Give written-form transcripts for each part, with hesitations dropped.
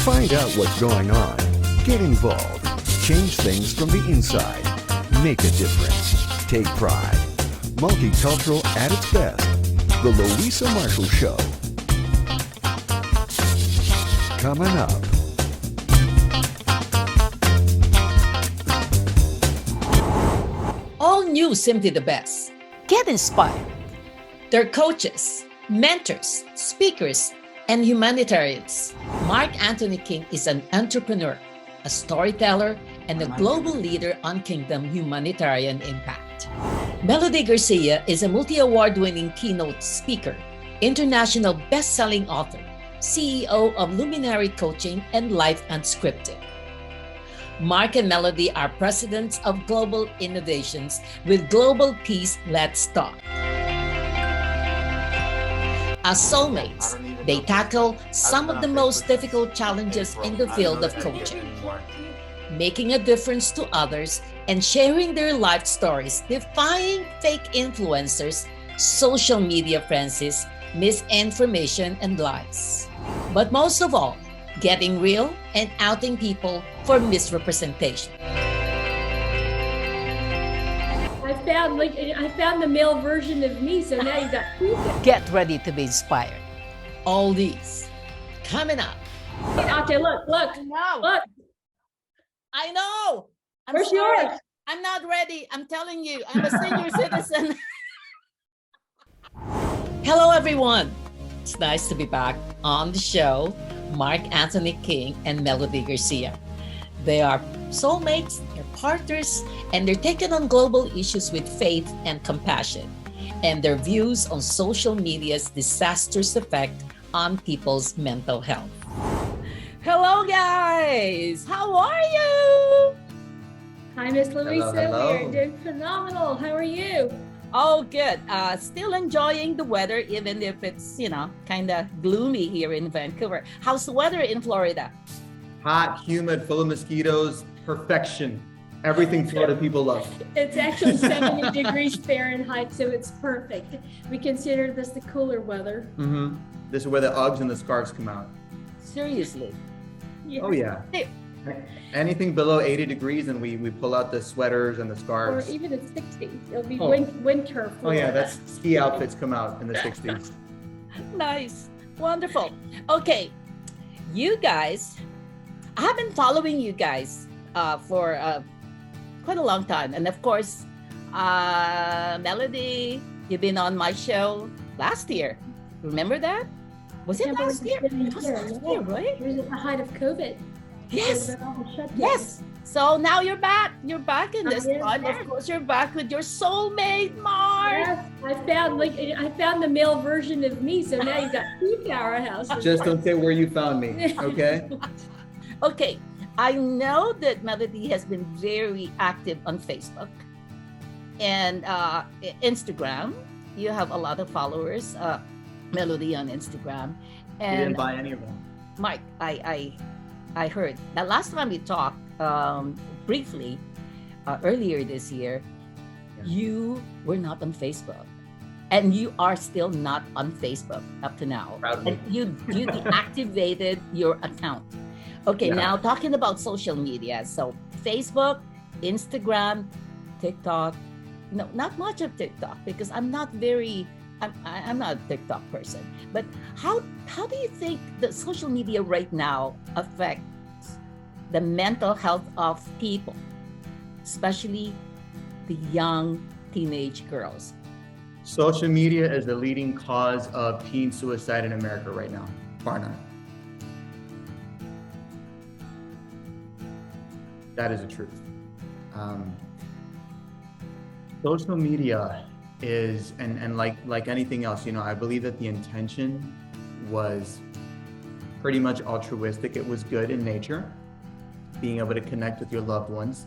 Find out what's going on. Get involved. Change things from the inside. Make a difference. Take pride. Multicultural at its best. The Luisa Marshall Show. Coming up. All new Simply the Best. Get inspired. They're coaches, mentors, speakers, and humanitarians. Mark Anthony King is an entrepreneur, a storyteller, and a global leader on Kingdom humanitarian impact. Melody Garcia is a multi-award-winning keynote speaker, international best-selling author, CEO of Luminary Coaching and Life Unscripted. Mark and Melody are presidents of Global Innovations with Global Peace Let's Talk. As soulmates, they tackle some of the most difficult challenges in the field of coaching, making a difference to others and sharing their life stories, defying fake influencers, social media frenzies, misinformation, and lies. But most of all, getting real and outing people for misrepresentation. I found the male version of me, so now you got two. Get ready to be inspired. All these coming up. Okay, look. I know. I'm Where's sorry. yours? I'm not ready. I'm telling you, I'm a senior citizen. Hello, everyone. It's nice to be back on the show. Mark Anthony King and Melody Garcia. They are soulmates, they're partners, and they're taking on global issues with faith and compassion, and their views on social media's disastrous effect on people's mental health. Hello, guys. How are you? Hi, Miss Luisa. Hello. We're doing phenomenal. How are you? Oh, good. Still enjoying the weather, even if it's, kind of gloomy here in Vancouver. How's the weather in Florida? Hot, humid, full of mosquitoes, perfection. Everything Florida people love. It's actually 70 degrees Fahrenheit, so it's perfect. We consider this the cooler weather. Mm-hmm. This is where the Uggs and the scarves come out. Seriously. Yeah. Oh, yeah. Hey. Anything below 80 degrees and we pull out the sweaters and the Or scarves. even at 60. It'll be Oh. winter. Oh, yeah, Florida. that's ski outfits come out in the 60s. Nice. Wonderful. Okay. You guys, I have been following you guys for quite a long time. And of course, Melody, you've been on my show last year. Remember that? Was it last year? It was last year, right? It was at the height of COVID. Yes. Because of all the shutdowns. Yes. So now you're back. You're back in this Yes, time. yes. Of course, you're back with your soulmate, Mark. Yes, I found the male version of me, so now you got two powerhouses. Just don't say where you found me, okay? Okay. I know that Melody has been very active on Facebook and Instagram. You have a lot of followers, Melody on Instagram. We And didn't buy any of them. Mike, I heard that last time we talked briefly earlier this year, Yeah. you were not on Facebook, and you are still not on Facebook up to now. Proudly. And you deactivated your account. Okay, Yeah. now talking about social media, so Facebook, Instagram, TikTok. No, not much of TikTok because I'm not a TikTok person. But how do you think the social media right now affects the mental health of people, especially the young teenage girls? Social media is the leading cause of teen suicide in America right now, bar none. That is the truth. Social media is, and like anything else, I believe that the intention was pretty much altruistic. It was good in nature, being able to connect with your loved ones.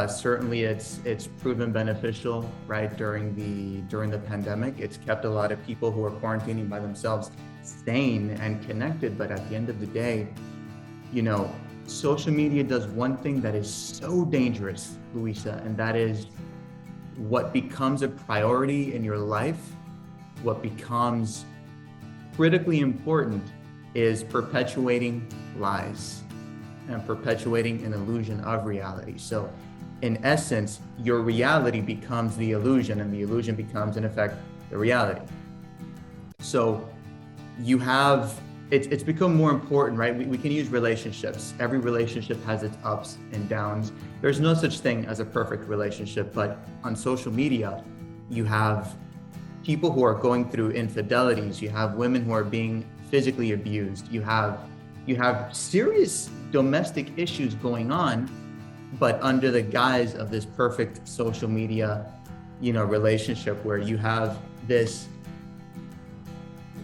Certainly it's proven beneficial, right, during the pandemic. It's kept a lot of people who are quarantining by themselves sane and connected. But at the end of the day, social media does one thing that is so dangerous, Luisa, and that is what becomes a priority in your life, what becomes critically important is perpetuating lies and perpetuating an illusion of reality. So in essence, your reality becomes the illusion, and the illusion becomes, in effect, the reality. So you have, it's become more important, right? We can use relationships. Every relationship has its ups and downs. There's no such thing as a perfect relationship, but on social media, you have people who are going through infidelities. You have women who are being physically abused. You have serious domestic issues going on, but under the guise of this perfect social media, relationship where you have this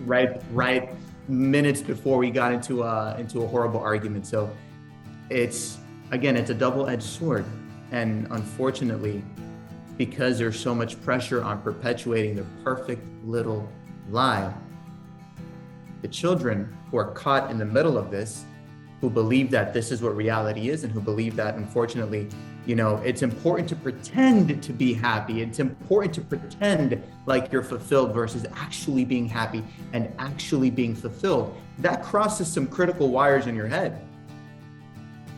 right minutes before we got into a horrible argument. So it's a double-edged sword. And unfortunately, because there's so much pressure on perpetuating the perfect little lie, the children who are caught in the middle of this, who believe that this is what reality is, and who believe that, unfortunately, it's important to pretend to be happy. It's important to pretend like you're fulfilled versus actually being happy and actually being fulfilled. That crosses some critical wires in your head.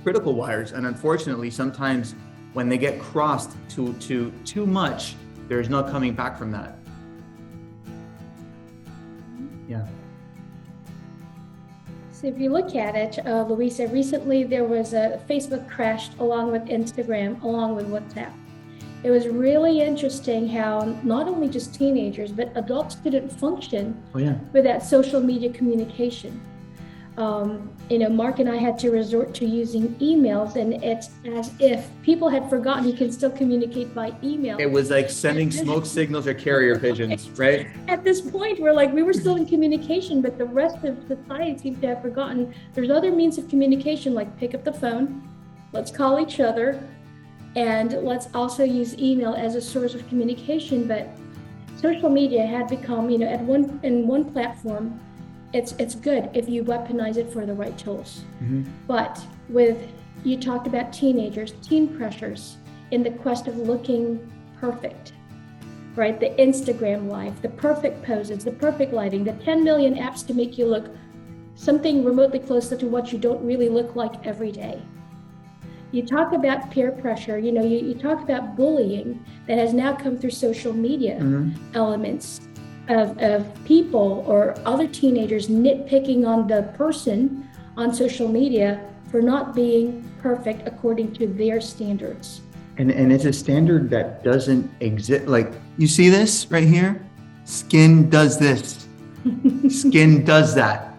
Critical wires. And unfortunately, sometimes when they get crossed too much, there's no coming back from that. Yeah. So if you look at it, Luisa, recently there was a Facebook crashed along with Instagram, along with WhatsApp. It was really interesting how not only just teenagers, but adults couldn't function with that social media communication. Mark and I had to resort to using emails, and it's as if people had forgotten you can still communicate by email. It was like sending smoke signals or carrier pigeons, right? At this point, we were still in communication, but the rest of society seemed to have forgotten there's other means of communication, like pick up the phone, let's call each other, and let's also use email as a source of communication. But social media had become, in one platform, it's good if you weaponize it for the right tools. Mm-hmm. But you talked about teenagers, teen pressures in the quest of looking perfect, right? The Instagram life, the perfect poses, the perfect lighting, the 10 million apps to make you look something remotely close to what you don't really look like every day. You talk about peer pressure, you talk about bullying that has now come through social media elements. Of people or other teenagers nitpicking on the person on social media for not being perfect according to their standards. And it's a standard that doesn't exist. Like, you see this right here? Skin does this. Skin does that.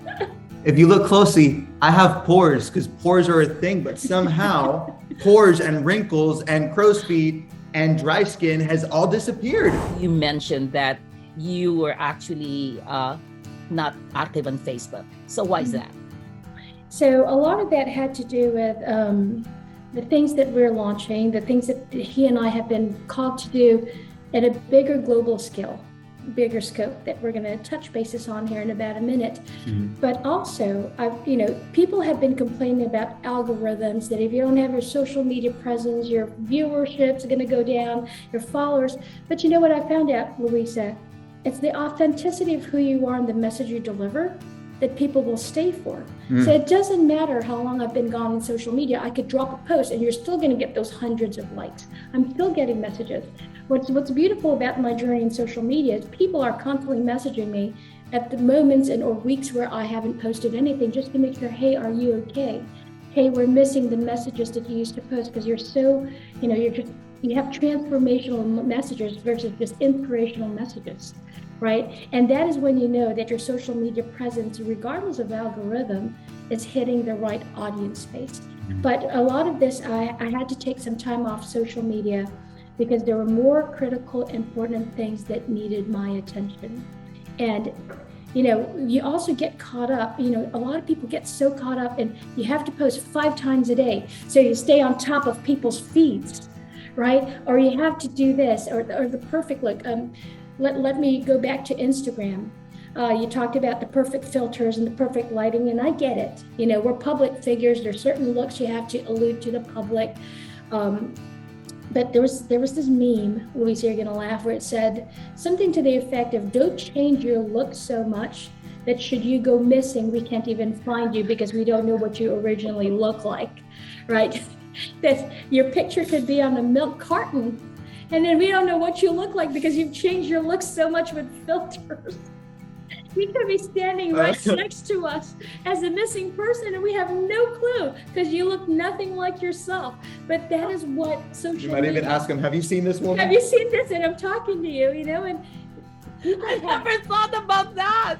If you look closely, I have pores, because pores are a thing, but somehow pores and wrinkles and crow's feet and dry skin has all disappeared. You mentioned that you were actually not active on Facebook. So why is that? So a lot of that had to do with the things that we're launching, the things that he and I have been called to do at a bigger global scale, bigger scope that we're going to touch bases on here in about a minute. Mm-hmm. But also, people have been complaining about algorithms, that if you don't have your social media presence, your viewership's going to go down, your followers. But you know what I found out, Luisa? It's the authenticity of who you are and the message you deliver that people will stay for. So it doesn't matter how long I've been gone on social media. I could drop a post and you're still going to get those hundreds of likes. I'm still getting messages. What's beautiful about my journey in social media is people are constantly messaging me at the moments or weeks where I haven't posted anything, just to make sure, hey, are you okay? Hey, we're missing the messages that you used to post because you're so, you have transformational messages versus just inspirational messages, right? And that is when you know that your social media presence, regardless of algorithm, is hitting the right audience space. But a lot of this, I had to take some time off social media because there were more critical, important things that needed my attention. And you also get caught up, a lot of people get so caught up and you have to post 5 times a day. So you stay on top of people's feeds, right? Or you have to do this or the perfect look. Let me go back to Instagram. You talked about the perfect filters and the perfect lighting, and I get it. We're public figures. There's certain looks you have to allude to the public. But there was this meme, Luisa, you're gonna laugh, where it said something to the effect of, don't change your look so much that should you go missing, we can't even find you because we don't know what you originally look like, right? That your picture could be on a milk carton, and then we don't know what you look like because you've changed your look so much with filters. You could be standing right next to us as a missing person, and we have no clue because you look nothing like yourself. But that is what social media. You might even ask them, have you seen this woman? Have you seen this? And I'm talking to you, and I never thought about that.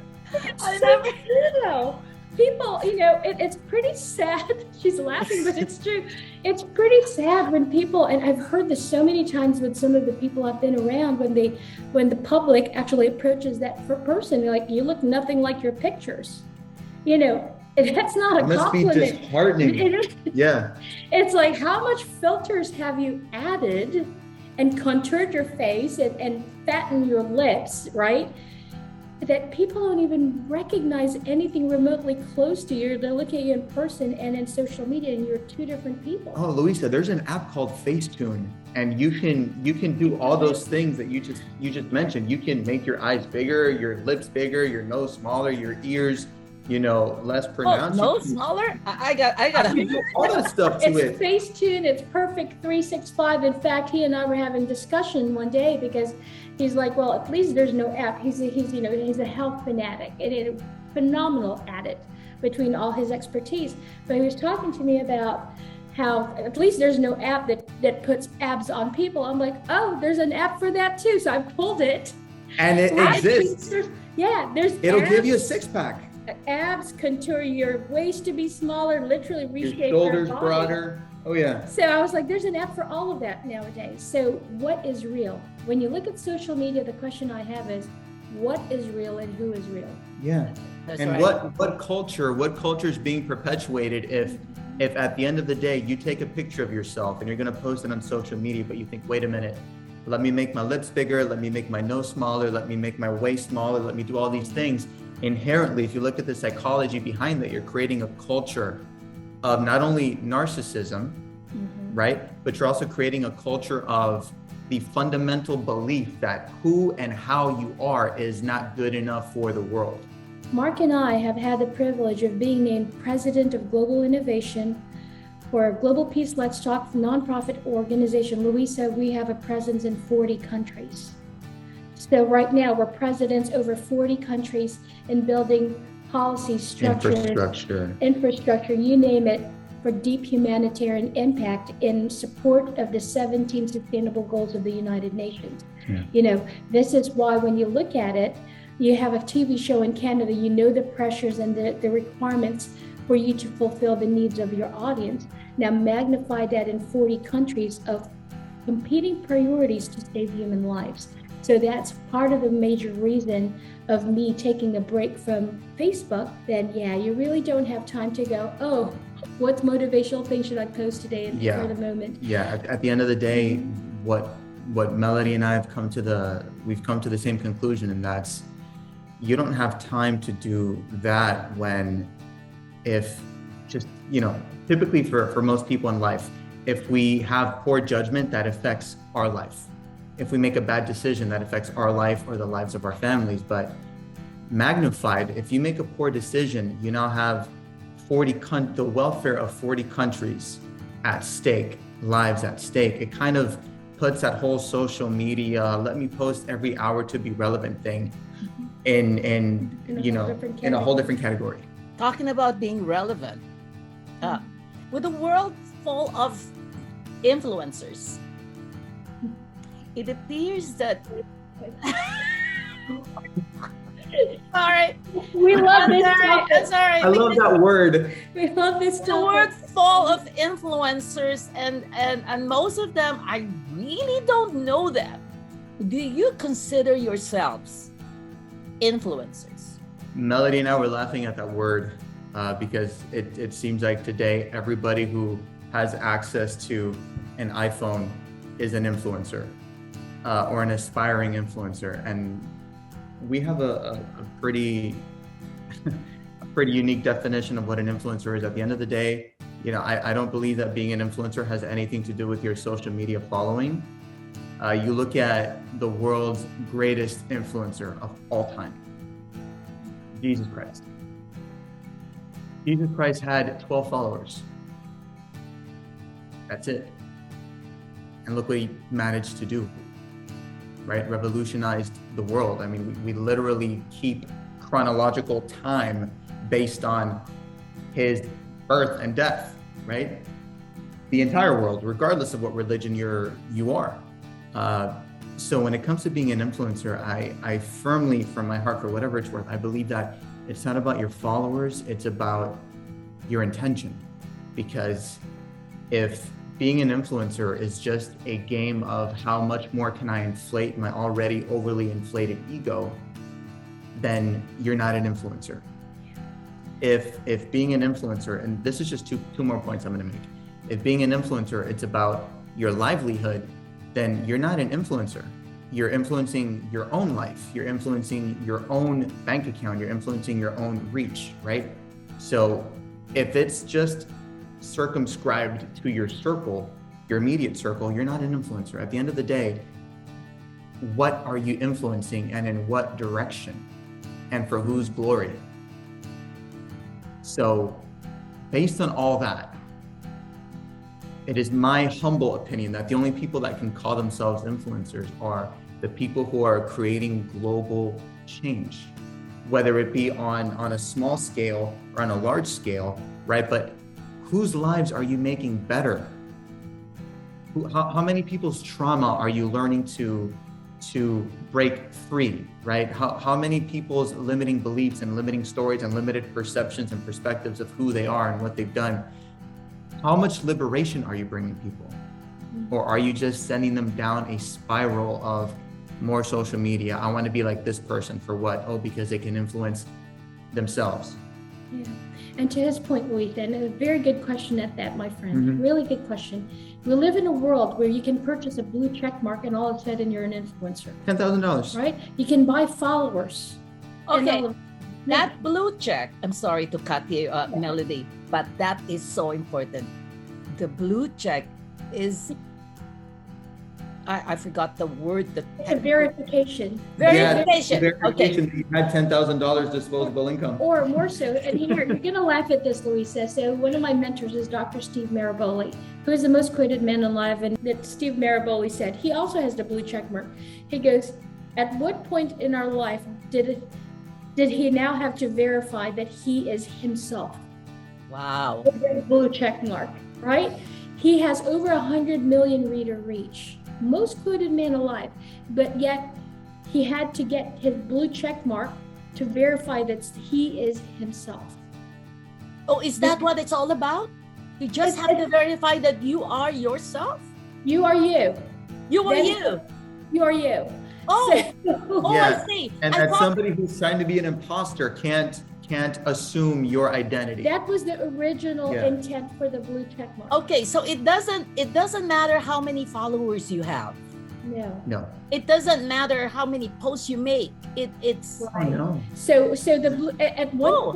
People, it's pretty sad. She's laughing, but it's true. It's pretty sad when people, and I've heard this so many times with some of the people I've been around, when the public actually approaches that person, they're like, you look nothing like your pictures. And that's not a compliment. Must be disheartening. Yeah. It's like, how much filters have you added and contoured your face and fattened your lips, right? That people don't even recognize anything remotely close to you. They look at you in person and in social media, and you're two different people. Oh, Luisa, there's an app called Facetune, and you can do all those things that you just mentioned. You can make your eyes bigger, your lips bigger, your nose smaller, your ears, less pronounced. Oh, nose smaller? I got all that stuff to it. It's Facetune. It's perfect 365. In fact, he and I were having discussion one day because he's like, well, at least there's no app. He's a health fanatic and a phenomenal at it between all his expertise. But he was talking to me about how at least there's no app that puts abs on people. I'm like, oh, there's an app for that too. So I pulled it. And it exists. It'll abs. Give you a six-pack. Abs, contour your waist to be smaller, literally reshape your shoulders body. broader. Oh yeah. So I was like, there's an app for all of that nowadays. So what is real? When you look at social media, the question I have is, what is real and who is real? Yeah. That's and right. what culture is being perpetuated if at the end of the day you take a picture of yourself and you're going to post it on social media, but you think, wait a minute, let me make my lips bigger, let me make my nose smaller, let me make my waist smaller, let me do all these things. Inherently, if you look at the psychology behind that, you're creating a culture of not only narcissism, right? But you're also creating a culture of the fundamental belief that who and how you are is not good enough for the world. Mark and I have had the privilege of being named President of Global Innovation for Global Peace Let's Talk nonprofit organization. Luisa, we have a presence in 40 countries. So right now we're presidents over 40 countries in building policy structures, infrastructure, you name it, for deep humanitarian impact in support of the 17 sustainable goals of the United Nations. Yeah. This is why when you look at it, you have a TV show in Canada, the pressures and the requirements for you to fulfill the needs of your audience. Now magnify that in 40 countries of competing priorities to save human lives. So that's part of the major reason of me taking a break from Facebook. Then you really don't have time to go, oh, what motivational thing should I post today for the moment? Yeah, at the end of the day, what Melody and I have come to the same conclusion, and that's you don't have time to do that typically for most people in life, if we have poor judgment, that affects our life. If we make a bad decision, that affects our life or the lives of our families. But magnified, if you make a poor decision, you now have the welfare of 40 countries at stake, lives at stake. It kind of puts that whole social media, let me post every hour to be relevant thing in a whole different category. Talking about being relevant, with a world full of influencers, it appears that sorry. We love this topic. Sorry. I love that word. We love this topic. The world full of influencers and most of them, I really don't know them. Do you consider yourselves influencers? Melody and I were laughing at that word because it seems like today everybody who has access to an iPhone is an influencer or an aspiring influencer. And we have a pretty unique definition of what an influencer is. At the end of the day, I don't believe that being an influencer has anything to do with your social media following. You look at the world's greatest influencer of all time, Jesus Christ. Jesus Christ had 12 followers. That's it. And look what he managed to do, right? Revolutionized the world. I mean, we literally keep chronological time based on his birth and death, right? The entire world, regardless of what religion you are. So when it comes to being an influencer, I firmly, from my heart, for whatever it's worth, I believe that it's not about your followers, it's about your intention. Because if being an influencer is just a game of how much more can I inflate my already overly inflated ego, then you're not an influencer. If being an influencer, and this is just two more points I'm going to make. If being an influencer, it's about your livelihood, then you're not an influencer. You're influencing your own life. You're influencing your own bank account. You're influencing your own reach, right? So if it's just circumscribed to your circle, your immediate circle, you're not an influencer. At the end of the day, what are you influencing and in what direction and for whose glory? So based on all that, it is my humble opinion that the only people that can call themselves influencers are the people who are creating global change, whether it be on a small scale or on a large scale, right? But whose lives are you making better? How many people's trauma are you learning to break free, right? How many people's limiting beliefs and limiting stories and limited perceptions and perspectives of who they are and what they've done? How much liberation are you bringing people? Or are you just sending them down a spiral of more social media? I want to be like this person for what? Oh, because they can influence themselves. Yeah. And to his point, Luisa, and a very good question at that, my friend. Mm-hmm. Really good question. We live in a world where you can purchase a blue check mark and all of a sudden you're an influencer. $10,000. Right? You can buy followers. Okay. That blue check, I'm sorry to cut you, Melody, but that is so important. The blue check is, I forgot the word. It's a verification. Verification. Yeah, verification Okay. that you had $10,000 disposable income. Or more so, and here, you're going to laugh at this, Luisa. So one of my mentors is Dr. Steve Maraboli, who is the most quoted man alive. And that Steve Maraboli said, he also has the blue check mark. He goes, at what point in our life did he now have to verify that he is himself? Wow. Blue check mark, right? He has over 100 million reader reach, most quoted man alive, but yet he had to get his blue check mark to verify that he is himself. Oh, is that what it's all about? You just have to verify that you are yourself. You are you. You are Then- you. You are you. Oh, So- Yeah. I see. And I that thought- somebody who's trying to be an imposter can't assume your identity. That was the original Yeah. intent for the blue check mark. Okay, so it doesn't matter how many followers you have. No. It doesn't matter how many posts you make. It's I know. So the blue, at Oh.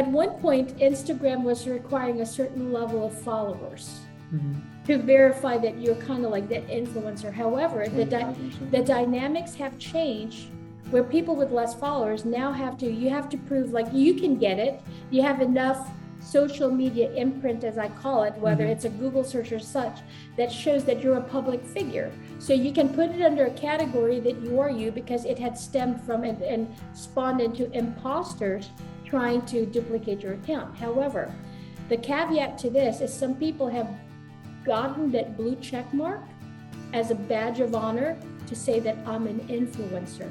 one point, Instagram was requiring a certain level of followers Mm-hmm. to verify that you're kind of like that influencer. However, the dynamics have changed, where people with less followers now you have to prove like you can get it. You have enough social media imprint, as I call it, whether it's a Google search or such, that shows that you're a public figure. So you can put it under a category that you are you, because it had stemmed from it and spawned into imposters trying to duplicate your account. However, the caveat to this is some people have gotten that blue check mark as a badge of honor to say that I'm an influencer.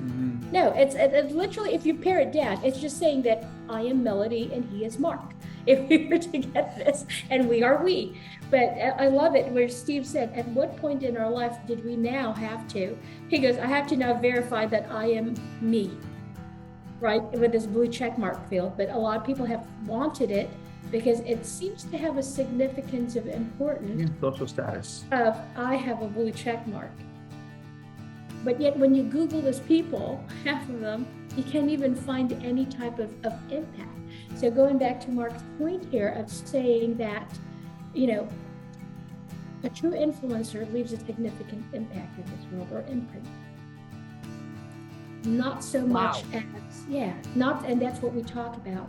No, it's literally, if you pare it down, it's just saying that I am Melody and he is Mark. If we were to get this, and we are we. But I love it where Steve said, at what point in our life did we now have to? He goes, I have to now verify that I am me, right? With this blue check mark field. But a lot of people have wanted it because it seems to have a significance of importance. Yeah, social status. Of I have a blue check mark. But yet when you Google those people, half of them, you can't even find any type of impact. So going back to Mark's point here of saying that, a true influencer leaves a significant impact in this world, or imprint. not so much Wow. and that's what we talk about.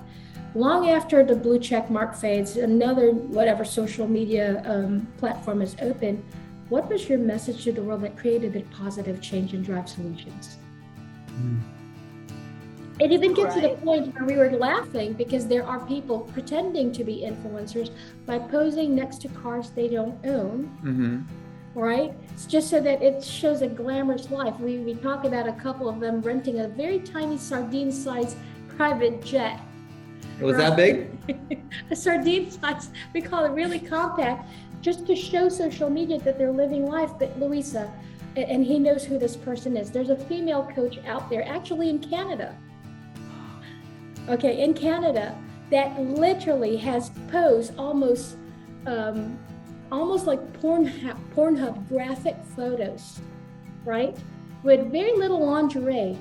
Long after the blue check mark fades, another whatever social media platform is open, what was your message to the world that created a positive change and drive solutions? It even gets to the point where we were laughing because there are people pretending to be influencers by posing next to cars they don't own, right? It's just so that it shows a glamorous life. We talk about a couple of them renting a very tiny sardine-sized private jet. It was that big? A sardine size, we call it really compact, just to show social media that they're living life. But Luisa, and he knows who this person is, there's a female coach out there, actually in Canada. Okay, in Canada, that literally has posed almost like Pornhub graphic photos, right? With very little lingerie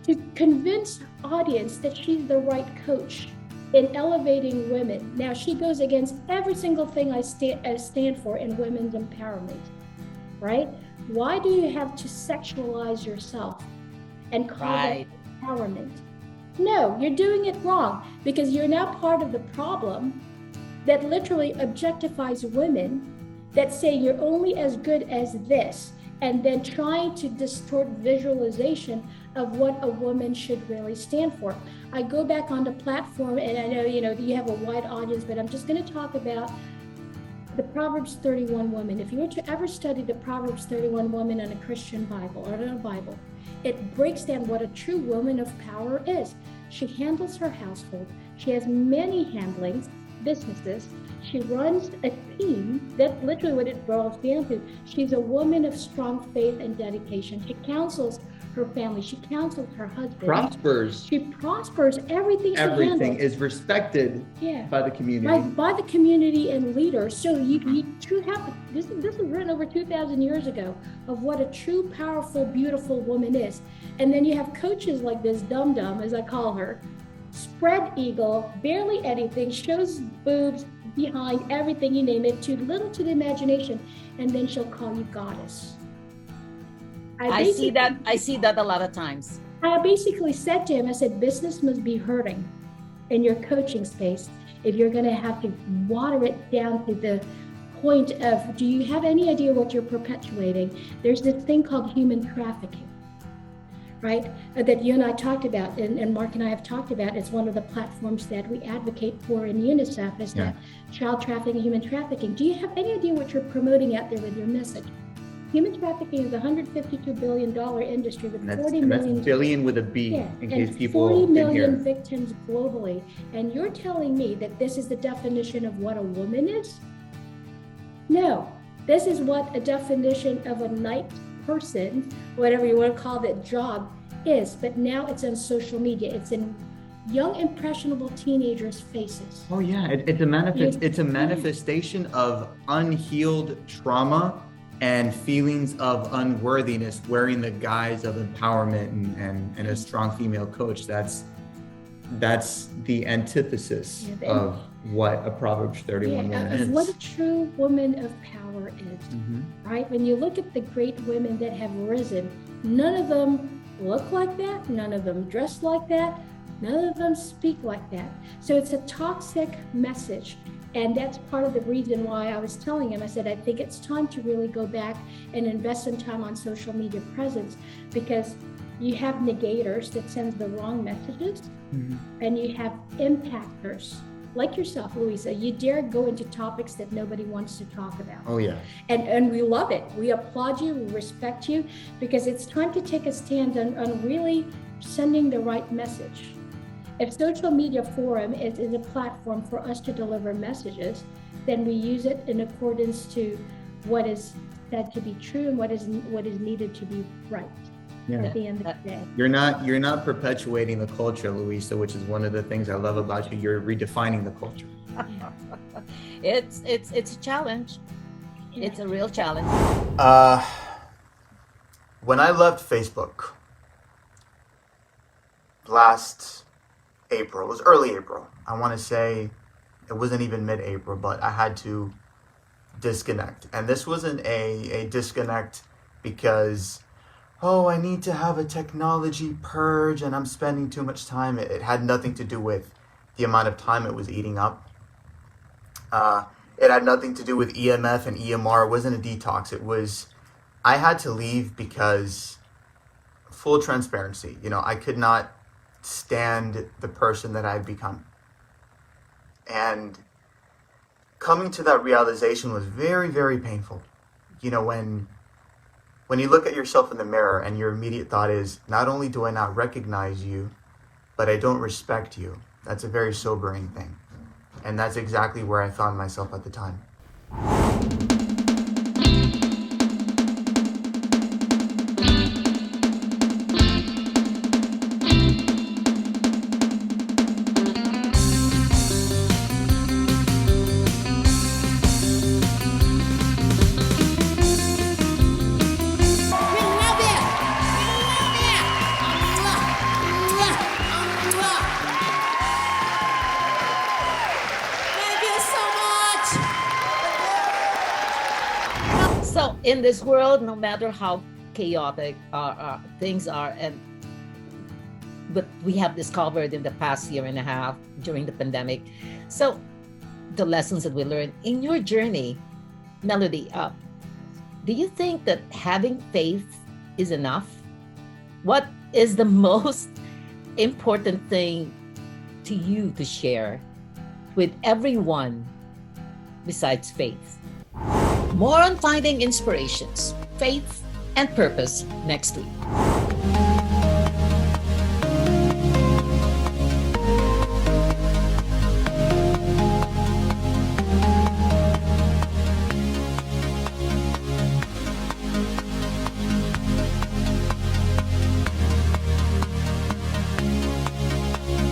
to convince audience that she's the right coach in elevating women. Now, she goes against every single thing I stand for in women's empowerment, right? Why do you have to sexualize yourself and call that empowerment? No, you're doing it wrong because you're now part of the problem that literally objectifies women, that say you're only as good as this, and then trying to distort visualization of what a woman should really stand for. I go back on the platform, and I know you have a wide audience, but I'm just going to talk about the Proverbs 31 woman. If you were to ever study the Proverbs 31 woman in a Christian Bible or in a Bible, it breaks down what a true woman of power is. She handles her household. She has many handlings, businesses. She runs a team. That's literally what it boils down to. She's a woman of strong faith and dedication. She counsels her family. She counsels her husband. Prospers. She prospers. Everything she Everything handles is respected by the community. by the community and leaders. So you true have this is written over 2,000 years ago of what a true, powerful, beautiful woman is. And then you have coaches like this dum-dum, as I call her, spread eagle, barely anything, shows boobs behind everything, you name it, too little to the imagination, and then she'll call you goddess. I see that a lot of times. I basically said to him, I said, business must be hurting in your coaching space if you're going to have to water it down to the point of, do you have any idea what you're perpetuating? There's this thing called human trafficking, right? That you and I talked about, and Mark and I have talked about. It's one of the platforms that we advocate for in UNICEF, is that child trafficking and human trafficking. Do you have any idea what you're promoting out there with your message? Human trafficking is a $152 billion industry with 40 million. That's billion with a B, in case people 40 didn't hear. million victims globally. And you're telling me that this is the definition of what a woman is? No, this is what a definition of a night person, whatever you want to call that job, is. But now it's on social media. It's in young, impressionable teenagers' faces. Oh yeah, it's a manifestation of unhealed trauma and feelings of unworthiness wearing the guise of empowerment and a strong female coach. That's the antithesis of what a Proverbs 31 woman is. What a true woman of power is, right? When you look at the great women that have risen, none of them look like that, none of them dress like that, none of them speak like that. So it's a toxic message. And that's part of the reason why I was telling him, I said, I think it's time to really go back and invest some time on social media presence, because you have negators that send the wrong messages, and you have impactors like yourself, Luisa. You dare go into topics that nobody wants to talk about. Oh yeah. And we love it. We applaud you, we respect you, because it's time to take a stand on really sending the right message. If social media forum is a platform for us to deliver messages, then we use it in accordance to what is said to be true and what is needed to be right at the end of the day. You're not perpetuating the culture, Luisa, which is one of the things I love about you. You're redefining the culture. It's a challenge. It's a real challenge. When I left Facebook last April, it was early April. I want to say it wasn't even mid-April, but I had to disconnect. And this wasn't a disconnect because oh, I need to have a technology purge and I'm spending too much time. It had nothing to do with the amount of time it was eating up. It had nothing to do with EMF and EMR. It wasn't a detox. It was, I had to leave because, full transparency, I could not stand the person that I'd become. And coming to that realization was very, very painful. When you look at yourself in the mirror and your immediate thought is, not only do I not recognize you, but I don't respect you. That's a very sobering thing. And that's exactly where I found myself at the time. So in this world, no matter how chaotic things are, but we have discovered in the past year and a half during the pandemic. So the lessons that we learned in your journey, Melody, do you think that having faith is enough? What is the most important thing to you to share with everyone besides faith? More on finding inspirations, faith, and purpose next week.